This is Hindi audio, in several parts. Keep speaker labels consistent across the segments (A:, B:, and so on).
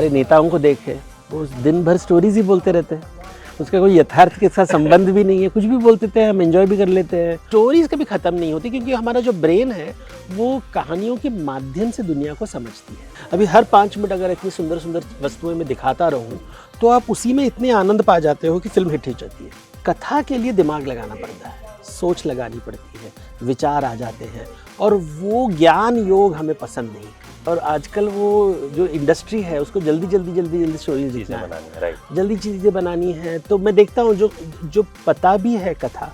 A: हमारे नेताओं को देखे, वो दिन भर स्टोरीज ही बोलते रहते हैं, उसका कोई यथार्थ के साथ संबंध भी नहीं है, कुछ भी बोलते हैं, हम एंजॉय भी कर लेते हैं। स्टोरीज कभी ख़त्म नहीं होती क्योंकि हमारा जो ब्रेन है वो कहानियों के माध्यम से दुनिया को समझती है। अभी हर 5 मिनट अगर इतनी सुंदर सुंदर वस्तुएं मैं दिखाता रहूं तो आप उसी में इतने आनंद पा जाते हो कि फिल्म हिट हो जाती है। कथा के लिए दिमाग लगाना पड़ता है, सोच लगानी पड़ती है, विचार आ जाते हैं, और वो ज्ञान योग हमें पसंद नहीं। और आजकल वो जो इंडस्ट्री है उसको जल्दी स्टोरीज लिखना है, जल्दी चीज़ें बनानी है। तो मैं देखता हूँ जो पता भी है कथा,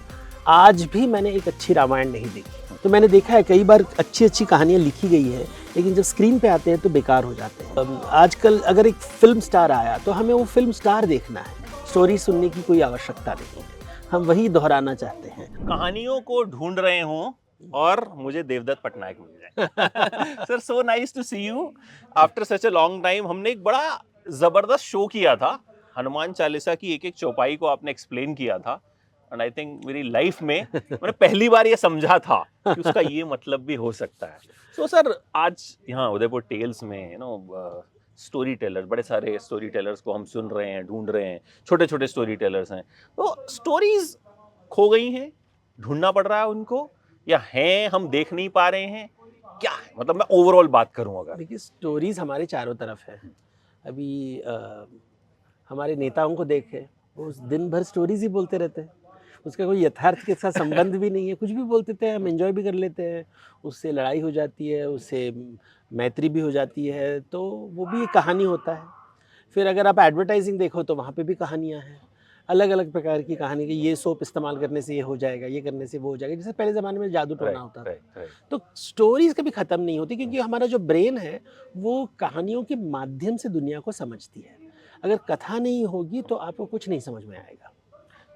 A: आज भी मैंने एक अच्छी रामायण नहीं देखी। तो मैंने देखा है कई बार अच्छी कहानियाँ लिखी गई है, लेकिन जब स्क्रीन पे आते हैं तो बेकार हो जाते हैं। आजकल अगर एक फिल्म स्टार आया तो हमें वो फिल्म स्टार देखना है, स्टोरी सुनने की कोई आवश्यकता नहीं है, हम वही दोहराना चाहते हैं।
B: कहानियों को ढूंढ रहे हों और मुझे देवदत्त पटनायक मिल जाए। Sir, so nice to see you after such a long time. हमने एक बड़ा जबरदस्त शो किया था, हनुमान चालीसा की एक एक चौपाई को आपने एक्सप्लेन किया था, एंड आई थिंक मेरी लाइफ में मैंने पहली बार ये समझा था कि उसका ये मतलब भी हो सकता है। सो सर, आज यहाँ उदयपुर टेल्स में स्टोरी टेलर, बड़े सारे स्टोरी टेलर्स को हम सुन रहे हैं, ढूंढ रहे हैं, छोटे छोटे स्टोरी टेलर्स हैं। तो स्टोरीज खो गई हैं, ढूंढना पड़ रहा है उनको, या हैं हम देख नहीं पा रहे हैं, क्या है? मतलब मैं ओवरऑल बात करूं अगर।
A: देखिए, स्टोरीज हमारे चारों तरफ है। अभी हमारे नेताओं को देखे, वो दिन भर स्टोरीज ही बोलते रहते हैं, उसका कोई यथार्थ के साथ संबंध भी नहीं है, कुछ भी बोलते हैं, हम एंजॉय भी कर लेते हैं, उससे लड़ाई हो जाती है, उससे मैत्री भी हो जाती है, तो वो भी एक कहानी होता है। फिर अगर आप एडवर्टाइजिंग देखो तो वहाँ पे भी कहानियाँ हैं, अलग अलग प्रकार की कहानी की। ये सोप इस्तेमाल करने से ये हो जाएगा, ये करने से वो हो जाएगा, जैसे पहले ज़माने में जादू टोना होता था। तो स्टोरीज कभी ख़त्म नहीं होती क्योंकि हमारा जो ब्रेन है वो कहानियों के माध्यम से दुनिया को समझती है। अगर कथा नहीं होगी तो आपको कुछ नहीं समझ में आएगा।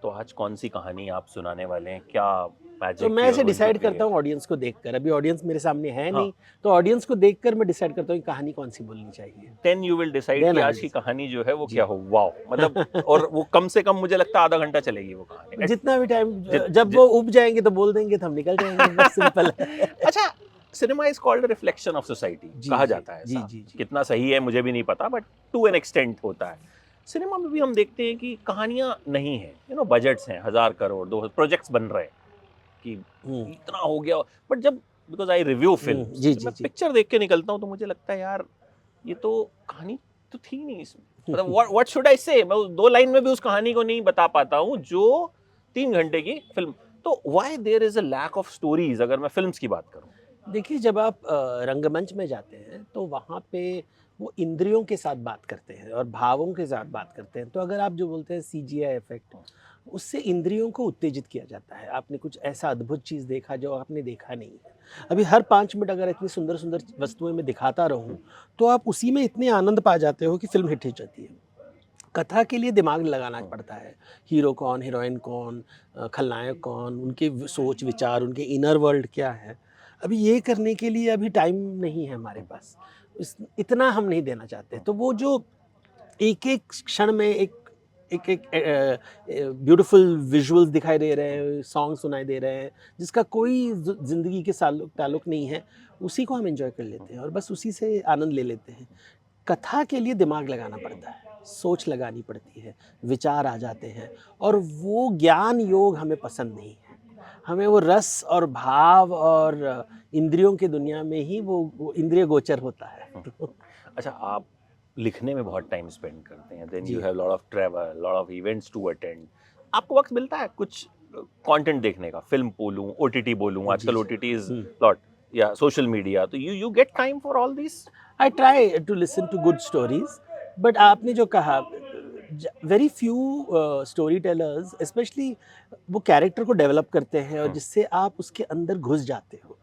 B: तो आज कौन सी कहानी आप सुनाने वाले हैं, क्या
A: तो
B: मैजिक
A: मैं ऐसे डिसाइड करता हूँ ऑडियंस को देखकर। अभी ऑडियंस मेरे सामने है नहीं, तो ऑडियंस को देखकर मैं डिसाइड करता हूँ कि कहानी कौन सी बोलनी चाहिए।
B: Then you will decide
A: Then
B: कि
A: I will
B: आज की
A: decide.
B: कहानी जो है वो
A: जी।
B: क्या हो। वाओ, मतलब और वो कम से कम मुझे लगता है आधा घंटा चलेगी वो कहानी।
A: जितना भी टाइम,
B: जित-
A: जब
B: जित-
A: वो उब जाएंगे तो बोल देंगे तो हम निकल जाएंगे, बस सिंपल है।
B: अच्छा, cinema is called reflection of society,
A: जी
B: कहा
A: जी
B: जाता है
A: जी
B: ऐसा।
A: जी जी।
B: कितना सही है मुझे भी नहीं पता, बट टू एन एक्सटेंट होता है। सिनेमा में भी हम देखते हैं कि कहानियां नहीं है, बजट्स हैं 1000 करोड़, 2 प्रोजेक्ट्स बन रहे हैं कि इतना हो गया। बट जब, बिकॉज आई रिव्यू फिल्म,
A: जी
B: जब
A: जी
B: मैं
A: जी।
B: पिक्चर देख के निकलता हूँ तो मुझे लगता है यार ये तो कहानी तो थी नहीं इसमें। मतलब व्हाट शुड आई से, मैं 2 लाइन में भी उस कहानी को नहीं बता पाता हूँ जो 3 घंटे की फिल्म। तो why there is a lack of stories अगर मैं फिल्म्स की बात करूँ।
A: देखिए, जब आप रंगमंच में जाते हैं तो वहाँ पे वो इंद्रियों के साथ बात करते हैं और भावों के साथ बात करते हैं। तो अगर आप जो बोलते हैं सीजीआई इफेक्ट, उससे इंद्रियों को उत्तेजित किया जाता है। आपने कुछ ऐसा अद्भुत चीज़ देखा जो आपने देखा नहीं है। अभी हर 5 मिनट अगर इतनी सुंदर सुंदर वस्तुएं मैं दिखाता रहूं तो आप उसी में इतने आनंद पा जाते हो कि फिल्म हिट हो जाती है। कथा के लिए दिमाग लगाना पड़ता है, हीरो कौन, हीरोइन कौन, खलनायक कौन, उनके सोच विचार, उनके इनर वर्ल्ड क्या है। अभी ये करने के लिए अभी टाइम नहीं है हमारे पास, इतना हम नहीं देना चाहते। तो वो जो एक एक क्षण में एक एक एक ब्यूटीफुल विजुअल्स दिखाई दे रहे हैं, सॉन्ग सुनाई दे रहे हैं, जिसका कोई ज़िंदगी के ताल्लुक नहीं है, उसी को हम एंजॉय कर लेते हैं और बस उसी से आनंद ले लेते हैं। कथा के लिए दिमाग लगाना पड़ता है, सोच लगानी पड़ती है, विचार आ जाते हैं, और वो ज्ञान योग हमें पसंद नहीं है। हमें वो रस और भाव और इंद्रियों की दुनिया में ही वो इंद्रिय गोचर होता है।
B: अच्छा, आप लिखने में बहुत टाइम स्पेंड करते हैं, देन यू
A: जी।
B: Have lot of travel, lot of events to attend. आपको वक्त मिलता है कुछ कंटेंट देखने का, फिल्म बोलूं, ओटीटी बोलूं,
A: जी
B: आजकल
A: जी।
B: ओटीटी इज लॉट, या सोशल मीडिया, तो you get time for all this.
A: I try to listen to good stories, but आपने जो कहा, very few story tellers specially वो कैरेक्टर को डेवलप करते हैं और जिससे आप उसके अंदर घुस जाते हो।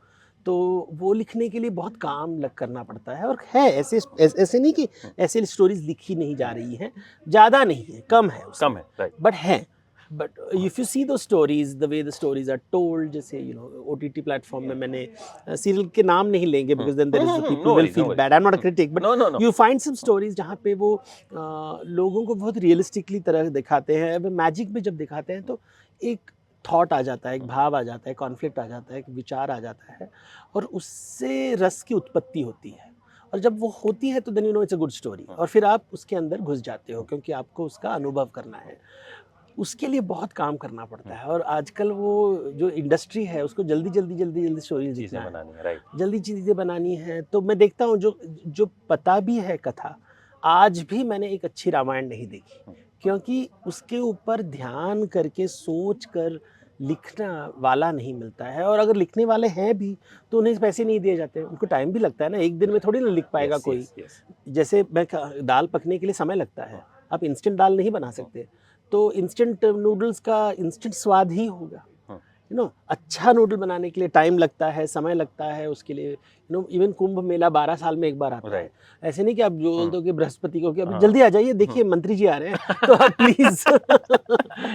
A: तो वो लिखने के लिए बहुत काम लग करना पड़ता है, और है ऐसे ऐसे नहीं कि ऐसे स्टोरीज लिखी नहीं जा रही हैं, ज़्यादा नहीं है, कम है उसमें,
B: कम है, राइट।
A: बट है। But if you see though stories, the way the stories are told, जैसे ओटीटी प्लेटफॉर्म में मैंने सीरियल के नाम नहीं लेंगे because then there is the people
B: no
A: will
B: worries, no
A: feel
B: worries.
A: Bad, I am not a critic, but
B: no no no.
A: You find some stories जहाँ पे वो लोगों को बहुत रियलिस्टिकली तरह दिखाते हैं। अब मैजिक में जब दिखाते हैं तो एक थॉट आ जाता है, एक भाव आ जाता है, कॉन्फ्लिक्ट आ जाता है, एक विचार आ जाता है, और उससे रस की उत्पत्ति होती है। और जब वो होती है तो then you know it's a good story, और फिर आप उसके अंदर घुस जाते हो क्योंकि आपको उसका अनुभव करना है। उसके लिए बहुत काम करना पड़ता है, और आजकल वो जो इंडस्ट्री है उसको जल्दी जल्दी जल्दी जल्दी स्टोरीज
B: चीजें
A: लिखना है,
B: बनानी है, राइट।
A: जल्दी चीज़ें बनानी है। तो मैं देखता हूँ जो जो पता भी है कथा, आज भी मैंने एक अच्छी रामायण नहीं देखी, क्योंकि उसके ऊपर ध्यान करके सोच कर लिखना वाला नहीं मिलता है। और अगर लिखने वाले हैं भी तो उन्हें पैसे नहीं दिए जाते, उनको टाइम भी लगता है ना, एक दिन में थोड़ी ना लिख पाएगा
B: यस
A: कोई।
B: Yes yes.
A: जैसे दाल पकने के लिए समय लगता है, आप इंस्टेंट दाल नहीं बना सकते, तो इंस्टेंट नूडल्स का इंस्टेंट स्वाद ही होगा। यू नो, अच्छा नूडल बनाने के लिए टाइम लगता है, समय लगता है उसके लिए। You know, even Kumbh Mela 12 साल में एक बार आता है।
B: राइट।
A: ऐसे नहीं कि आप जो बोल दो कि बृहस्पति को कि अभी
B: हाँ।
A: जल्दी आ जाइए, देखिए मंत्री जी आ रहे हैं तो आप प्लीज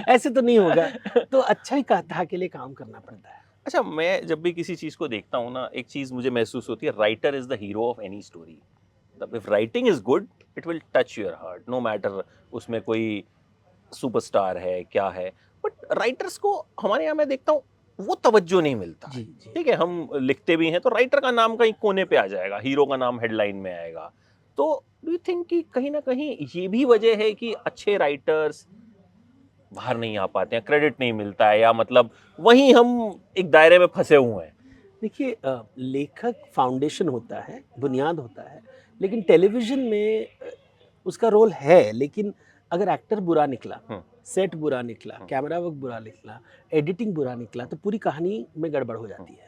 A: ऐसे तो नहीं होगा। तो अच्छा ही कथा के लिए काम करना पड़ता है।
B: अच्छा, मैं जब भी किसी चीज को देखता हूँ ना, एक चीज मुझे महसूस होती है, writer is the hero of any story. If writing is good, it will touch your heart, no matter उसमें कोई सुपरस्टार है क्या है। बट राइटर्स को हमारे यहाँ मैं देखता हूँ वो तवज्जो नहीं मिलता
A: जी
B: है।
A: जी।
B: ठीक है, हम लिखते भी हैं तो राइटर का नाम कहीं कोने पे आ जाएगा, हीरो का नाम हेडलाइन में आएगा। तो डू यू थिंक कि कहीं ना कहीं ये भी वजह है कि अच्छे राइटर्स बाहर नहीं आ पाते हैं, क्रेडिट नहीं मिलता है, या मतलब वहीं हम एक दायरे में फंसे हुए हैं?
A: देखिए, लेखक फाउंडेशन होता है, बुनियाद होता है, लेकिन टेलीविज़न में उसका रोल है, लेकिन अगर एक्टर बुरा निकला,
B: हम्म,
A: सेट बुरा निकला,
B: हम्म,
A: कैमरा वर्क बुरा निकला, एडिटिंग बुरा निकला, तो पूरी कहानी में गड़बड़ हो जाती है।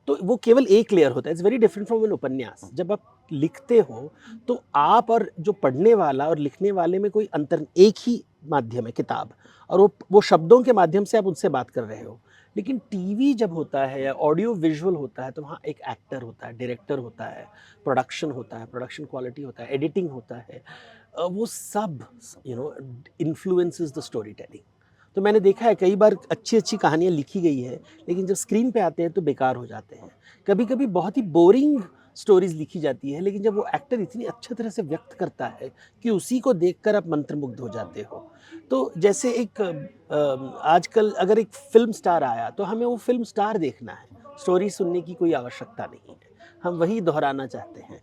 A: तो वो केवल एक लेयर होता है, it's very different from an उपन्यास। जब आप लिखते हो, तो आप और जो पढ़ने वाला और लिखने वाले में कोई अंतर, एक ही माध्यम है किताब, और वो शब्दों के माध्यम से आप उनसे बात कर रहे हो। लेकिन टीवी जब होता है या ऑडियो विजुअल होता है, तो वहाँ एक एक्टर होता है, डायरेक्टर होता है, प्रोडक्शन होता है, प्रोडक्शन क्वालिटी होता है, एडिटिंग होता है। वो सब you know influences the story telling. तो मैंने देखा है कई बार अच्छी अच्छी कहानियाँ लिखी गई है, लेकिन जब स्क्रीन पे आते हैं तो बेकार हो जाते हैं। कभी कभी बहुत ही बोरिंग स्टोरीज लिखी जाती है, लेकिन जब वो एक्टर इतनी अच्छी तरह से व्यक्त करता है कि उसी को देखकर आप मंत्रमुग्ध हो जाते हो। तो जैसे एक आजकल अगर एक फ़िल्म स्टार आया, तो हमें वो फ़िल्म स्टार देखना है, स्टोरी सुनने की कोई आवश्यकता नहीं है। हम वही दोहराना चाहते हैं।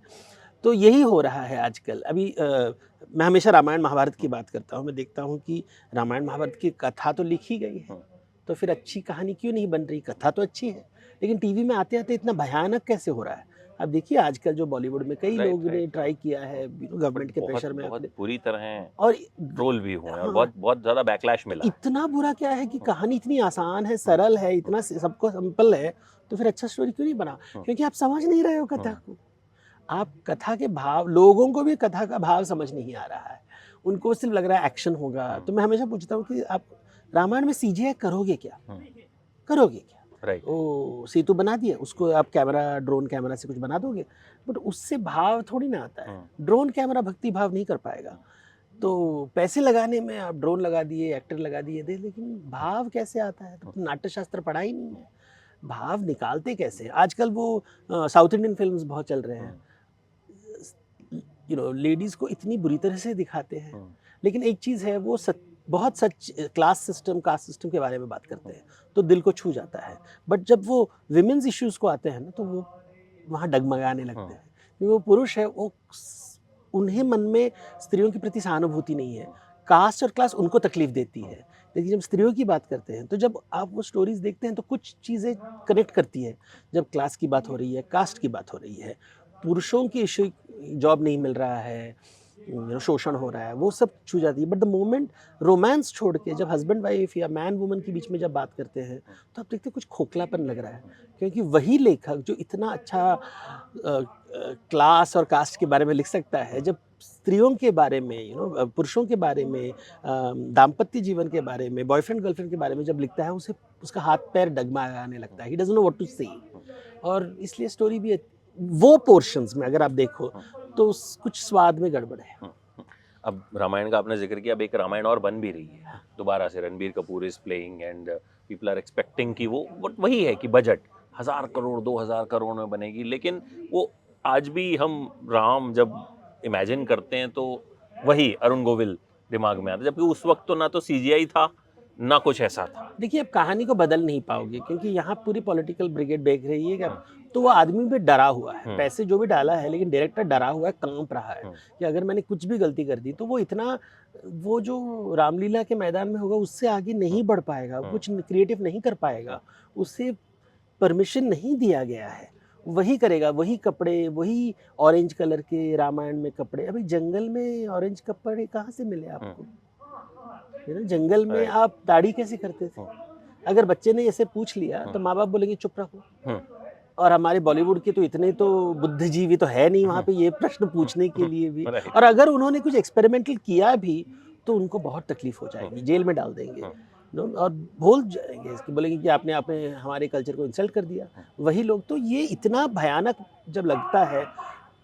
A: तो यही हो रहा है आजकल। अभी मैं हमेशा रामायण महाभारत की बात करता हूँ। मैं देखता हूँ कि रामायण महाभारत की कथा तो लिखी गई है, तो फिर अच्छी कहानी क्यों नहीं बन रही? कथा तो अच्छी है, लेकिन टीवी में आते-आते इतना भयानक कैसे हो रहा है? अब देखिए आजकल जो बॉलीवुड में कई
B: राइट
A: लोग ने
B: राइट।
A: ट्राई किया है,
B: बट
A: गवर्नमेंट के
B: बहुत
A: प्रेशर में
B: बहुत
A: अपने,
B: बुरी तरह
A: और
B: ट्रोल भी हुए हैं और
A: हाँ,
B: बहुत बहुत ज्यादा बैकलैश
A: तो
B: मिला है।
A: इतना बुरा क्या है कि कहानी इतनी आसान है,
B: हम्म,
A: सरल है,
B: हम्म,
A: इतना सबको सिंपल है, तो फिर अच्छा स्टोरी क्यों नहीं बना?
B: हम्म,
A: क्योंकि आप समझ नहीं रहे हो कथा
B: हम्म,
A: को। आप कथा के भाव, लोगों को भी कथा का भाव समझ नहीं आ रहा है। उनको सिर्फ़ लग रहा है एक्शन होगा। तो मैं हमेशा पूछता हूँ कि आप रामायण में सीजीआई करोगे क्या? करोगे क्या?
B: राइट।
A: वो सेतु बना दिया, उसको आप कैमरा, ड्रोन कैमरा से कुछ बना दोगे, बट उससे भाव थोड़ी ना आता है। ड्रोन कैमरा भक्ति भाव नहीं कर पाएगा। तो पैसे लगाने में आप ड्रोन लगा दिए, एक्टर लगा दिए, दे लेकिन भाव कैसे आता है? तो नाट्य शास्त्र पढ़ा ही नहीं है। भाव निकालते कैसे हैं? आजकल वो साउथ इंडियन फ़िल्म्स बहुत चल रहे हैं। यू नो, लेडीज़ को इतनी बुरी तरह से दिखाते हैं। लेकिन एक चीज़ है, वो बहुत such class system, caste system के बारे में बात करते हैं, तो दिल को छू जाता है। बट जब वो वुमेन्स इश्यूज़ को आते हैं ना, तो वो वहाँ डगमगाने लगते हैं। क्योंकि वो पुरुष है, उन्हें मन में स्त्रियों के प्रति सहानुभूति नहीं है। कास्ट और क्लास उनको तकलीफ देती है। लेकिन जब स्त्रियों की बात करते हैं, तो जब आप वो स्टोरीज़ देखते हैं, तो कुछ चीज़ें कनेक्ट करती हैं। जब क्लास की बात हो रही है, कास्ट की बात हो रही है, पुरुषों की इश्यू, जॉब नहीं मिल रहा है, शोषण हो रहा है, वो सब छू जाती है। बट द मोमेंट रोमांस छोड़ के जब हस्बैंड वाइफ या मैन वुमन के बीच में जब बात करते हैं, तो आप देखते हैं कुछ खोखलापन लग रहा है। क्योंकि वही लेखक जो इतना अच्छा क्लास और कास्ट के बारे में लिख सकता है, जब स्त्रियों के बारे में, पुरुषों के बारे में, दाम्पत्य जीवन के बारे में, बॉयफ्रेंड गर्लफ्रेंड के बारे में जब लिखता है, उसे उसका हाथ पैर डगमगाने लगता है। He doesn't know what to say. और इसलिए स्टोरी भी वो पोर्शंस में अगर आप देखो, तो कुछ स्वाद में गड़बड़ है।
B: अब रामायण का आपने जिक्र किया, अब एक रामायण और बन भी रही है दोबारा से, Ranbir Kapoor is playing and people are expecting कि वो बट वही है कि बजट 1000 करोड़ 2000 करोड़ में बनेगी, लेकिन वो आज भी हम राम जब इमेजिन करते हैं तो वही अरुण गोविल दिमाग में आता है, जबकि उस वक्त तो ना तो सीजीआई था, ना कुछ ऐसा था।
A: देखिए अब कहानी को बदल नहीं पाओगे क्योंकि यहाँ पूरी पॉलिटिकल ब्रिगेड देख रही है कि तो वो आदमी भी डरा हुआ है, पैसे जो भी डाला है लेकिन डायरेक्टर डरा हुआ है, कांप रहा है कि अगर मैंने कुछ भी गलती कर दी तो वो इतना, वो जो रामलीला के मैदान में होगा उससे आगे नहीं बढ़ पाएगा, कुछ क्रिएटिव नहीं कर पाएगा, उसे परमिशन नहीं दिया गया है, वही करेगा, वही कपड़े, वही ऑरेंज कलर के रामायण में कपड़े। अभी जंगल में ऑरेंज कपड़े कहाँ से मिले आपको? है ना, जंगल में आप दाढ़ी कैसे करते थे? अगर बच्चे ने ऐसे पूछ लिया तो माँ बाप बोलेंगे चुप रखो। और हमारे बॉलीवुड के तो इतने तो बुद्धिजीवी तो है नहीं वहाँ पे ये प्रश्न पूछने के लिए भी, और अगर उन्होंने कुछ एक्सपेरिमेंटल किया भी तो उनको बहुत तकलीफ हो जाएगी, जेल में डाल देंगे और भूल जाएंगे इसकी, बोलेंगे कि आपने हमारे कल्चर को इंसल्ट कर दिया वही लोग। तो ये इतना भयानक जब लगता है,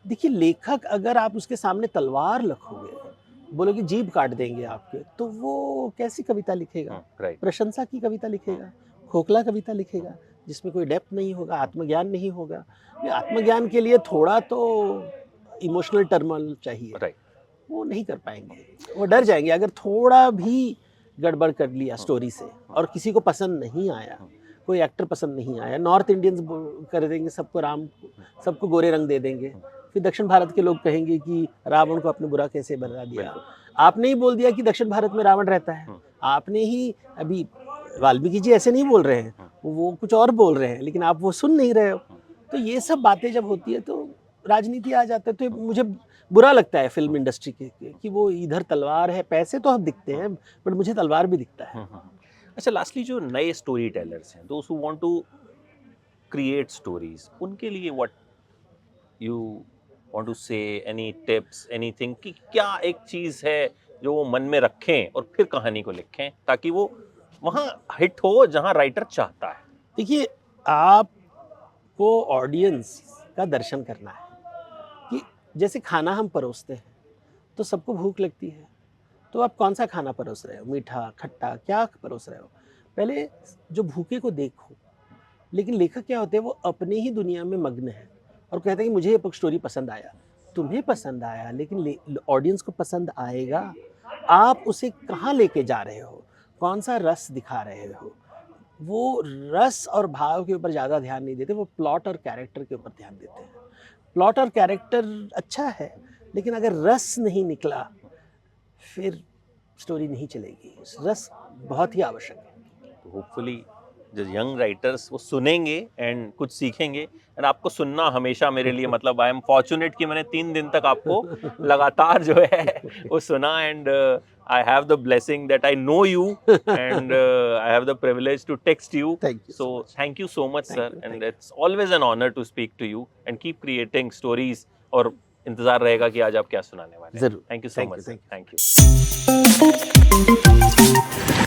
A: देखिए लेखक अगर आप उसके सामने तलवार रखोगे, बोलोगे जीभ काट देंगे आपके, तो वो कैसी कविता लिखेगा? प्रशंसा की कविता लिखेगा, खोखला कविता लिखेगा जिसमें कोई डेप्थ नहीं होगा, आत्मज्ञान नहीं होगा। आत्मज्ञान के लिए थोड़ा तो इमोशनल टर्मोइल चाहिए, वो नहीं कर पाएंगे, वो डर जाएंगे अगर थोड़ा भी गड़बड़ कर लिया स्टोरी से और किसी को पसंद नहीं आया, कोई एक्टर पसंद नहीं आया, नॉर्थ इंडियंस कर देंगे सबको राम, सबको गोरे रंग दे देंगे, फिर दक्षिण भारत के लोग कहेंगे कि रावण को आपने बुरा कैसे बना दिया। आपने ही बोल दिया कि दक्षिण भारत में रावण रहता है, आपने ही, अभी वाल्मीकि जी ऐसे नहीं बोल रहे हैं, वो कुछ और बोल रहे हैं, लेकिन आप वो सुन नहीं रहे हो। तो ये सब बातें जब होती है तो राजनीति आ जाता है, तो मुझे बुरा लगता है फिल्म इंडस्ट्री के कि वो इधर तलवार है, पैसे तो हम दिखते हैं बट मुझे तलवार भी दिखता है।
B: अच्छा, लास्टली जो नए स्टोरी टेलर्स हैं, those who want to create stories, उनके लिए what you want to say, any tips, anything, कि क्या एक चीज है जो वो मन में रखें और फिर कहानी को लिखें ताकि वो वहाँ हिट हो जहाँ राइटर चाहता है?
A: देखिए आपको ऑडियंस का दर्शन करना है कि जैसे खाना हम परोसते हैं तो सबको भूख लगती है, तो आप कौन सा खाना परोस रहे हो, मीठा खट्टा क्या परोस रहे हो? पहले जो भूखे को देखो। लेकिन लेखक क्या होते हैं, वो अपने ही दुनिया में मग्न है और कहते हैं कि मुझे ये स्टोरी पसंद आया, तुम्हें पसंद आया लेकिन ऑडियंस को पसंद आएगा? आप उसे कहाँ लेके जा रहे हो, कौन सा रस दिखा रहे हो? वो रस और भाव के ऊपर ज़्यादा ध्यान नहीं देते, वो प्लॉट और कैरेक्टर के ऊपर ध्यान देते हैं। प्लॉट और कैरेक्टर अच्छा है लेकिन अगर रस नहीं निकला फिर स्टोरी नहीं चलेगी, रस बहुत ही आवश्यक है।
B: तो होपफुली जो यंग राइटर्स वो सुनेंगे एंड कुछ सीखेंगे, एंड आपको सुनना हमेशा मेरे लिए मतलब आई एम फॉर्चुनेट कि मैंने 3 दिन तक आपको लगातार जो है वो सुना, and I have the blessing that I know you and I have the privilege to text you. So thank you so much sir, and it's always an honour to speak to you and keep creating stories, और इंतजार रहेगा कि आज आप क्या सुनाने वाले हैं।
A: जरूर।
B: Thank you so much, thank you.